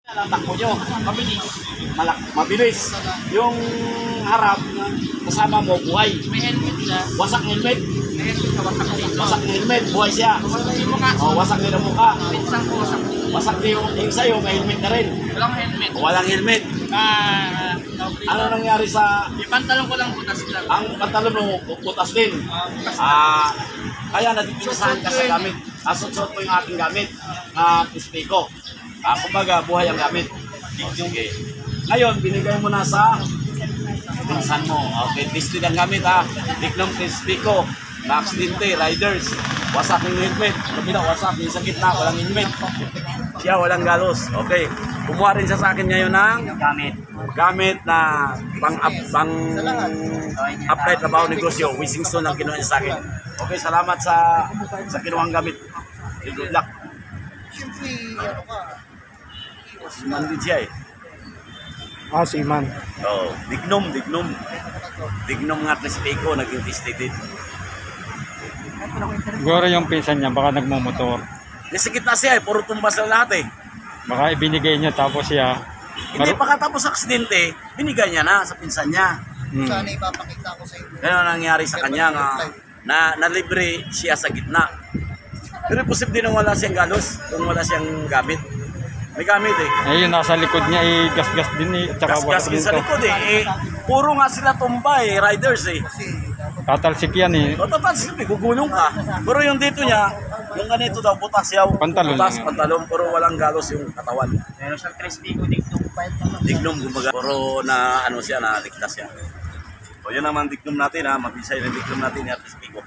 Ang takbo nyo, mabilis. Yung harap, kasama mo, buhay. May helmet siya. Wasak helmet. May helmet na wasak din. Wasak helmet, buhay siya. Wasak yung mukha. O, wasak din ang mukha. Pinsang ko wasak din. Wasak din yung sa'yo, may helmet na rin. Walang helmet. Walang helmet. Ano nangyari sa... Yung pantalon ko lang butas lang. Ang pantalon mo, butas din. Butas Kaya natipinsahan ka sa gamit. Asot-sot mo yung aking gamit. Pispiko. Kumbaga, buhay ang gamit. Okay. Ngayon, binigay mo na sa pinsan mo. Okay, listed ang gamit ha. Dignum Pispiko. Na-accidente, riders. Wasak yung helmet. Kabila, wasak. Yung sa gitna, walang helmet. Siya, walang galos. Okay. Kumuha rin siya sa akin ngayon ng gamit na pang-apply trabaho negosyo. Wishing stone ang kinuha niya sa akin. Okay, salamat sa kinuhang gamit. Good luck. Siman din siya eh. Siman. Oh, Dignum. Dignum nga Pispiko, naging tested. Siguro yung pinsan niya, baka nagmumotor. Nasa gitna siya eh, puro tumbas na lahat eh. Baka ibinigay niya tapos siya. Hindi pagkatapos aksidente, binigay niya na sa pinsan niya. Sana ipapakita ko sa inyo. Ganun ang nangyari sa kanya nga na libre siya sa gitna. Pero posible din wala siyang galos kung wala siyang gamit. May gamit eh. Yung nasa likod niya, gas-gas din eh. Tsaka Gas-gas din sa likod eh. Puro nga sila tumba eh, riders eh. tatalsik yan eh. O tatalsik, gugulong ka. Pero yung dito niya, yung ganito daw, butas yaw. Pantalon Butas, lang. pantalon, pero walang galos yung katawan. Pero sa Pispiko, Dignum. Dignum, kumbaga. Pero na ano siya, na ligtas siya. O yun naman dignum natin ha, mabisay na dignum natin at Pispiko.